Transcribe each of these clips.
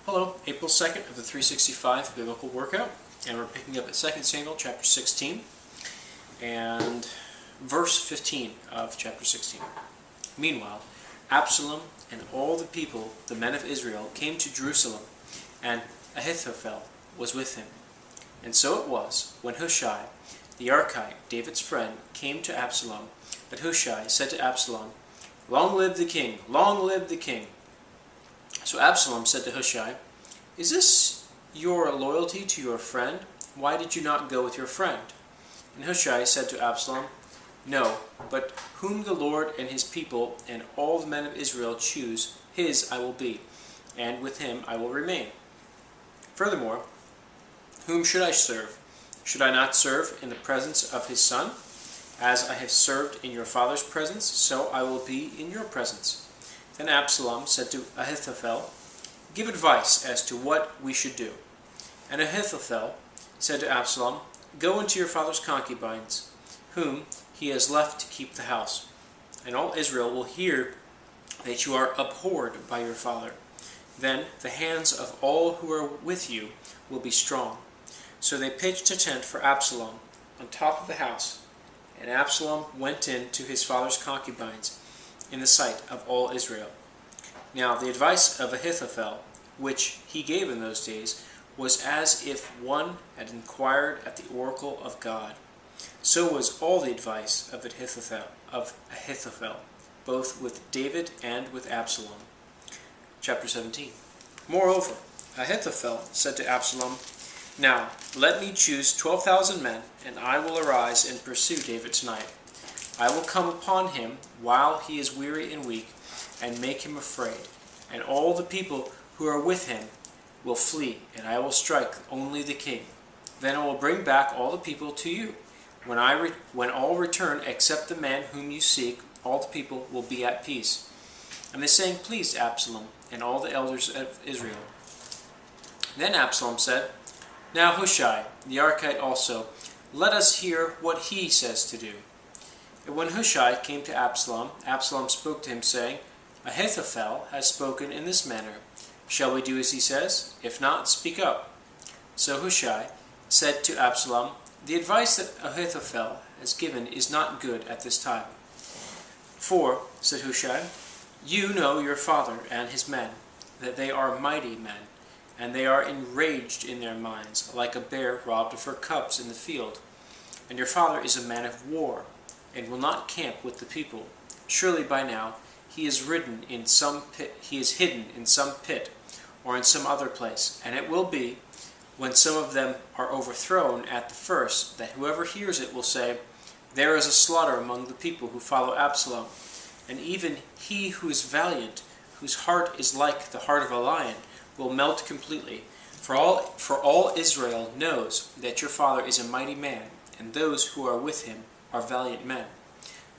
Hello, April 2nd of the 365 Biblical Workout, and we're picking up at 2 Samuel chapter 16 and verse 15 of chapter 16. Meanwhile, Absalom and all the people, the men of Israel, came to Jerusalem, and Ahithophel was with him. And so it was, when Hushai, the Archite, David's friend, came to Absalom, that Hushai said to Absalom, "Long live the king! Long live the king!" So Absalom said to Hushai, "Is this your loyalty to your friend? Why did you not go with your friend?" And Hushai said to Absalom, "No, but whom the Lord and his people and all the men of Israel choose, his I will be, and with him I will remain. Furthermore, whom should I serve? Should I not serve in the presence of his son? As I have served in your father's presence, so I will be in your presence." Then Absalom said to Ahithophel, "Give advice as to what we should do." And Ahithophel said to Absalom, "Go into your father's concubines, whom he has left to keep the house, and all Israel will hear that you are abhorred by your father. Then the hands of all who are with you will be strong." So they pitched a tent for Absalom on top of the house, and Absalom went in to his father's concubines in the sight of all Israel. Now the advice of Ahithophel, which he gave in those days, was as if one had inquired at the oracle of God. So was all the advice of Ahithophel, both with David and with Absalom. Chapter 17. Moreover, Ahithophel said to Absalom, "Now let me choose 12,000 men, and I will arise and pursue David tonight. I will come upon him while he is weary and weak, and make him afraid, and all the people who are with him will flee, and I will strike only the king. Then I will bring back all the people to you. When all return except the man whom you seek, all the people will be at peace." And the saying pleased Absalom and all the elders of Israel. Then Absalom said, "Now Hushai, the Archite also, let us hear what he says to do." And when Hushai came to Absalom, Absalom spoke to him, saying, "Ahithophel has spoken in this manner. Shall we do as he says? If not, speak up." So Hushai said to Absalom, "The advice that Ahithophel has given is not good at this time. For," said Hushai, "you know your father and his men, that they are mighty men, and they are enraged in their minds, like a bear robbed of her cubs in the field. And your father is a man of war, and will not camp with the people. Surely by now he is hidden in some pit, or in some other place. And it will be, when some of them are overthrown at the first, that whoever hears it will say, 'There is a slaughter among the people who follow Absalom.' And even he who is valiant, whose heart is like the heart of a lion, will melt completely. For all Israel knows that your father is a mighty man, and those who are with him are valiant men.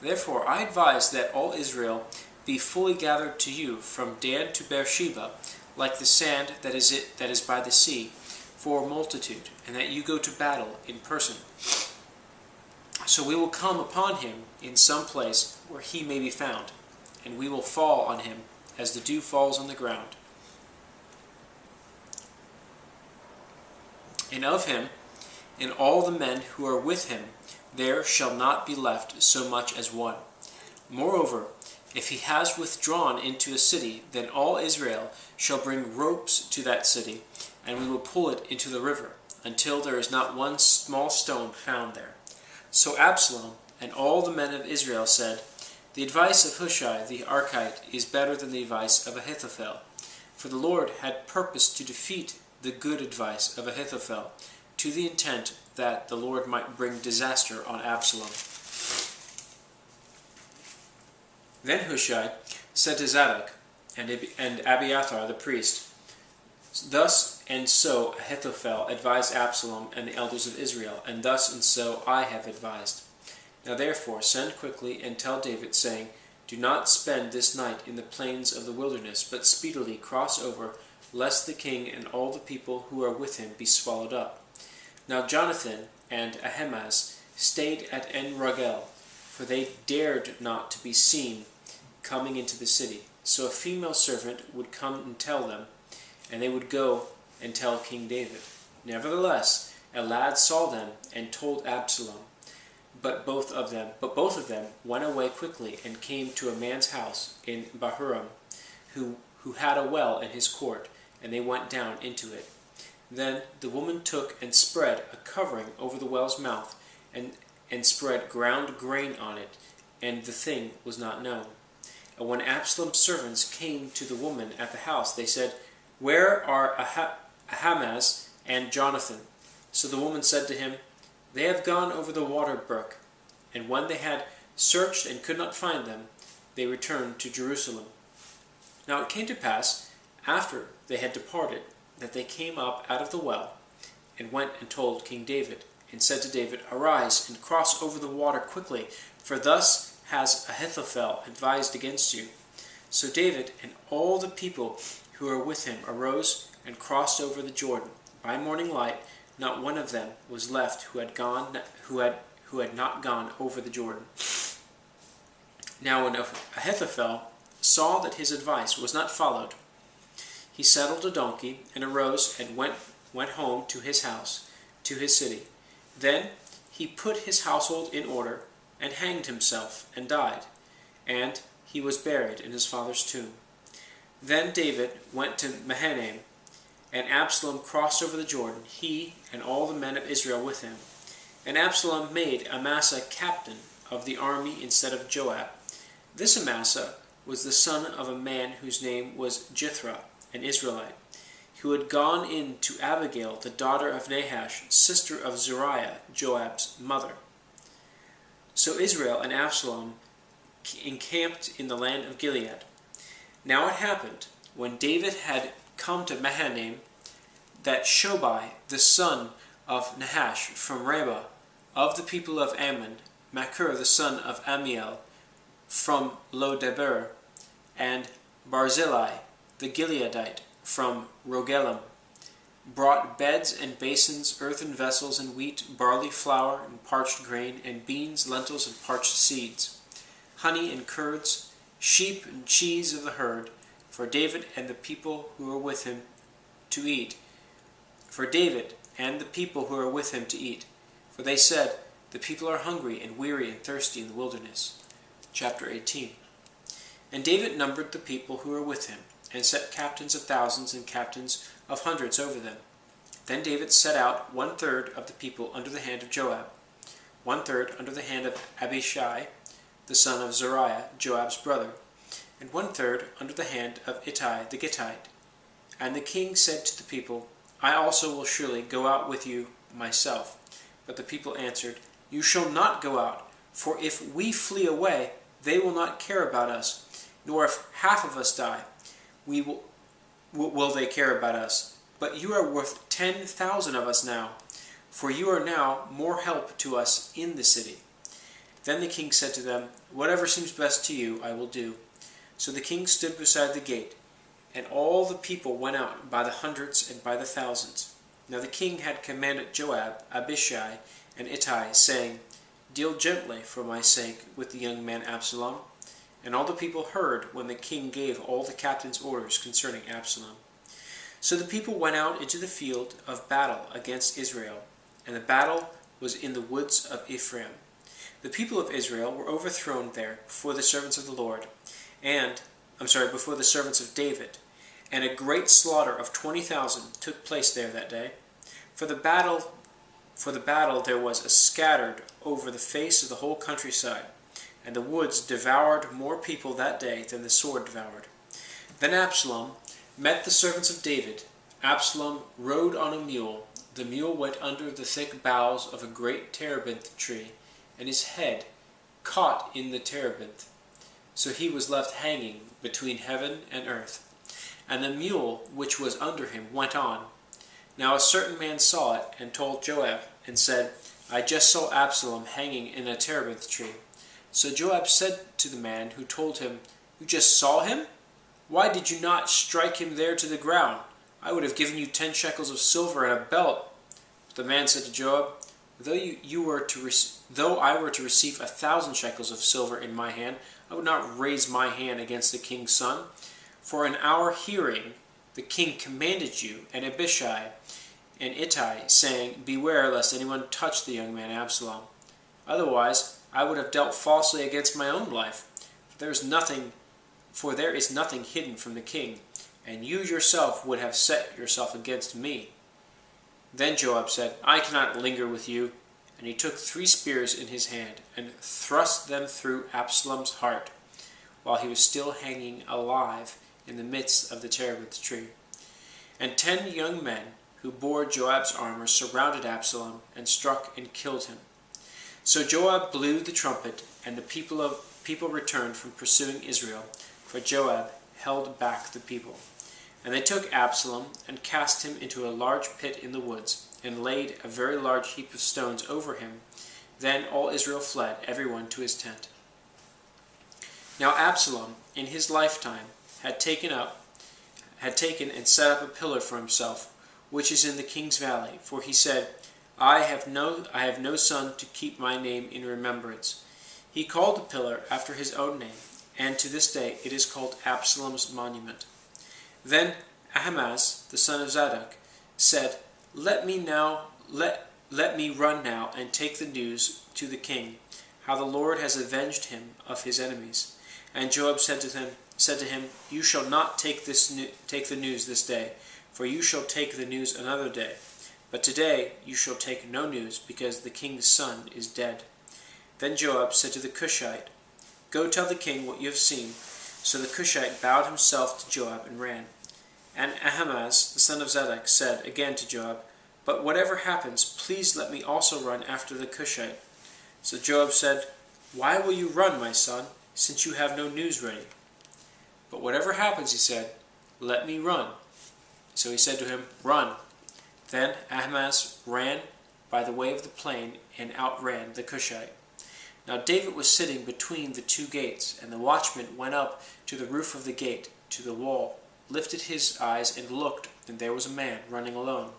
Therefore I advise that all Israel be fully gathered to you from Dan to Beersheba, like the sand that is by the sea, for multitude, and that you go to battle in person. So we will come upon him in some place where he may be found, and we will fall on him as the dew falls on the ground. And of him and all the men who are with him there shall not be left so much as one. Moreover, if he has withdrawn into a city, then all Israel shall bring ropes to that city, and we will pull it into the river, until there is not one small stone found there." So Absalom and all the men of Israel said, "The advice of Hushai the Archite is better than the advice of Ahithophel." For the Lord had purposed to defeat the good advice of Ahithophel, to the intent that the Lord might bring disaster on Absalom. Then Hushai said to Zadok and Abiathar the priest, "Thus and so Ahithophel advised Absalom and the elders of Israel, and thus and so I have advised. Now therefore send quickly and tell David, saying, 'Do not spend this night in the plains of the wilderness, but speedily cross over, lest the king and all the people who are with him be swallowed up.' Now Jonathan and Ahimaaz stayed at En-Rogel, for they dared not to be seen coming into the city. So a female servant would come and tell them, and they would go and tell King David. Nevertheless, a lad saw them and told Absalom. But both of them went away quickly and came to a man's house in Bahurim, who had a well in his court, and they went down into it. Then the woman took and spread a covering over the well's mouth, and spread ground grain on it, and the thing was not known. And when Absalom's servants came to the woman at the house, they said, "Where are Ahimaaz and Jonathan?" So the woman said to him, "They have gone over the water brook." And when they had searched and could not find them, they returned to Jerusalem. Now it came to pass, after they had departed, that they came up out of the well, and went and told King David, and said to David, "Arise, and cross over the water quickly, for thus has Ahithophel advised against you." So David and all the people who were with him arose and crossed over the Jordan. By morning light, not one of them was left who had not gone over the Jordan. Now when Ahithophel saw that his advice was not followed, he saddled a donkey and arose and went home to his house, to his city. Then he put his household in order and hanged himself and died, and he was buried in his father's tomb. Then David went to Mahanaim, and Absalom crossed over the Jordan, he and all the men of Israel with him. And Absalom made Amasa captain of the army instead of Joab. This Amasa was the son of a man whose name was Jithra, an Israelite, who had gone in to Abigail, the daughter of Nahash, sister of Zeruiah, Joab's mother. So Israel and Absalom encamped in the land of Gilead. Now it happened, when David had come to Mahanaim, that Shobai, the son of Nahash from Rabbah, of the people of Ammon, Machir, the son of Ammiel, from Lo-debar, and Barzillai, the Gileadite, from Rogelim, brought beds and basins, earthen vessels, and wheat, barley, flour, and parched grain, and beans, lentils, and parched seeds, honey and curds, sheep and cheese of the herd, for David and the people who were with him to eat. For David and the people who were with him to eat. For they said, "The people are hungry and weary and thirsty in the wilderness." Chapter 18. And David numbered the people who were with him, and set captains of thousands and captains of hundreds over them. Then David set out 1/3 of the people under the hand of Joab, 1/3 under the hand of Abishai, the son of Zeruiah, Joab's brother, and 1/3 under the hand of Ittai the Gittite. And the king said to the people, "I also will surely go out with you myself." But the people answered, "You shall not go out, for if we flee away, they will not care about us, nor if half of us die, will they care about us. But you are worth 10,000 of us now, for you are now more help to us in the city." Then the king said to them, "Whatever seems best to you, I will do." So the king stood beside the gate, and all the people went out by the hundreds and by the thousands. Now the king had commanded Joab, Abishai, and Ittai, saying, "Deal gently for my sake with the young man Absalom." And all the people heard when the king gave all the captains orders concerning Absalom. So the people went out into the field of battle against Israel, and the battle was in the woods of Ephraim. The people of Israel were overthrown there before the servants of the Lord, before the servants of David, and a great slaughter of 20,000 took place there that day. For the battle there was scattered over the face of the whole countryside, and the woods devoured more people that day than the sword devoured. Then Absalom met the servants of David. Absalom rode on a mule. The mule went under the thick boughs of a great terebinth tree, and his head caught in the terebinth. So he was left hanging between heaven and earth. And the mule which was under him went on. Now a certain man saw it, and told Joab, and said, "I just saw Absalom hanging in a terebinth tree." So Joab said to the man who told him, "You just saw him? Why did you not strike him there to the ground? I would have given you 10 shekels of silver and a belt." But the man said to Joab, Though I were to receive 1,000 shekels of silver in my hand, I would not raise my hand against the king's son. For in our hearing the king commanded you, and Abishai and Ittai, saying, Beware lest anyone touch the young man Absalom. Otherwise I would have dealt falsely against my own life. For there is nothing hidden from the king, and you yourself would have set yourself against me. Then Joab said, I cannot linger with you. And he took 3 spears in his hand, and thrust them through Absalom's heart, while he was still hanging alive in the midst of the terebinth tree. And 10 young men who bore Joab's armor surrounded Absalom, and struck and killed him. So Joab blew the trumpet, and the people returned from pursuing Israel, for Joab held back the people. And they took Absalom, and cast him into a large pit in the woods, and laid a very large heap of stones over him. Then all Israel fled, every one to his tent. Now Absalom, in his lifetime, had taken and set up a pillar for himself, which is in the king's valley. For he said, I have no son to keep my name in remembrance. He called the pillar after his own name, and to this day it is called Absalom's monument. Then Ahimaaz, the son of Zadok, said, Let me run now and take the news to the king, how the Lord has avenged him of his enemies. And Joab said to him, You shall not take the news this day, for you shall take the news another day. But today you shall take no news, because the king's son is dead. Then Joab said to the Cushite, Go tell the king what you have seen. So the Cushite bowed himself to Joab and ran. And Ahimaaz, the son of Zadok, said again to Joab, But whatever happens, please let me also run after the Cushite. So Joab said, Why will you run, my son, since you have no news ready? But whatever happens, he said, let me run. So he said to him, Run. Then Ahimaaz ran by the way of the plain and outran the Cushite. Now David was sitting between the 2 gates, and the watchman went up to the roof of the gate, to the wall, lifted his eyes and looked, and there was a man running alone.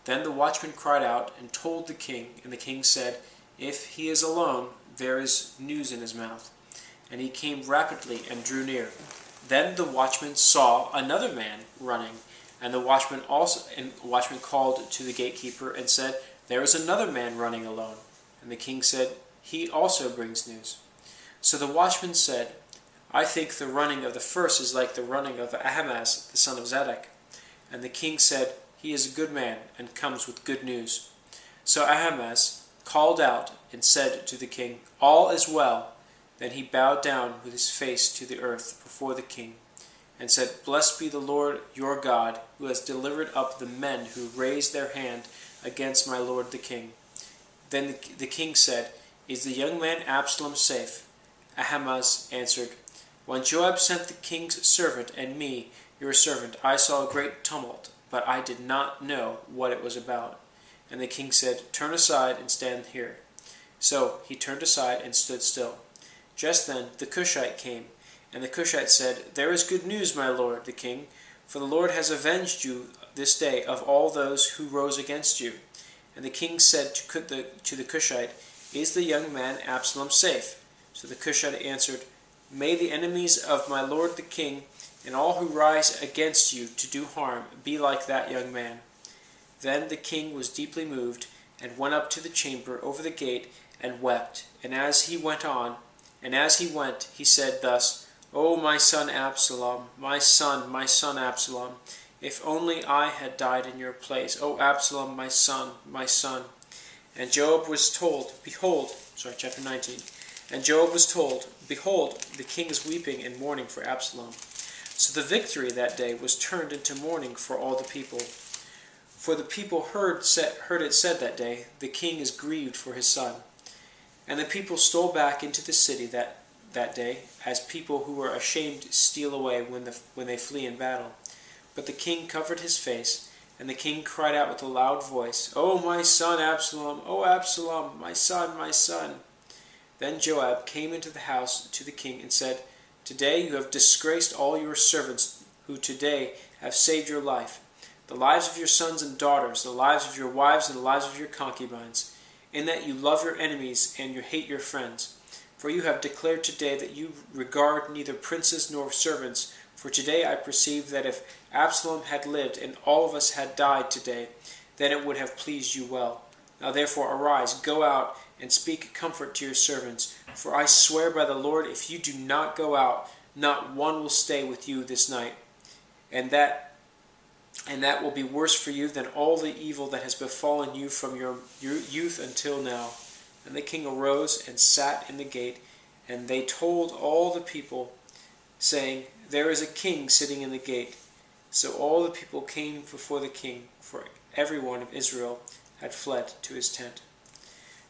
Then the watchman cried out and told the king, and the king said, If he is alone, there is news in his mouth. And he came rapidly and drew near. Then the watchman saw another man running, and the watchman called to the gatekeeper and said, There is another man running alone. And the king said, He also brings news. So the watchman said, I think the running of the first is like the running of Ahimaaz, the son of Zadok. And the king said, He is a good man, and comes with good news. So Ahimaaz called out and said to the king, All is well. Then he bowed down with his face to the earth before the king, and said, Blessed be the Lord your God, who has delivered up the men who raised their hand against my lord the king. Then the king said, Is the young man Absalom safe? Ahimaaz answered, When Joab sent the king's servant and me, your servant, I saw a great tumult, but I did not know what it was about. And the king said, Turn aside and stand here. So he turned aside and stood still. Just then the Cushite came, and the Cushite said, There is good news, my lord the king, for the Lord has avenged you this day of all those who rose against you. And the king said to the Cushite, Is the young man Absalom safe? So the Cushite answered, May the enemies of my lord the king, and all who rise against you to do harm, be like that young man. Then the king was deeply moved, and went up to the chamber over the gate, and wept. And as he went, he said thus, O my son Absalom, my son Absalom, if only I had died in your place. O Absalom, my son, my son. And Joab was told, chapter 19. And Joab was told, Behold, the king is weeping and mourning for Absalom. So the victory that day was turned into mourning for all the people. For the people heard it said that day, The king is grieved for his son. And the people stole back into the city that day, as people who are ashamed steal away when they flee in battle. But the king covered his face, and the king cried out with a loud voice, O my son Absalom, O Absalom, my son, my son. Then Joab came into the house to the king and said, Today you have disgraced all your servants who today have saved your life, the lives of your sons and daughters, the lives of your wives and the lives of your concubines, in that you love your enemies and you hate your friends. For you have declared today that you regard neither princes nor servants, For today I perceive that if Absalom had lived and all of us had died today, then it would have pleased you well. Now therefore arise, go out, and speak comfort to your servants. For I swear by the Lord, if you do not go out, not one will stay with you this night. And that will be worse for you than all the evil that has befallen you from your youth until now. And the king arose and sat in the gate, and they told all the people, saying, There is a king sitting in the gate. So all the people came before the king, for everyone of Israel had fled to his tent.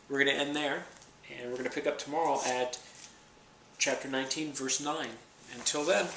We're going to end there, and we're going to pick up tomorrow at chapter 19, verse 9. Until then.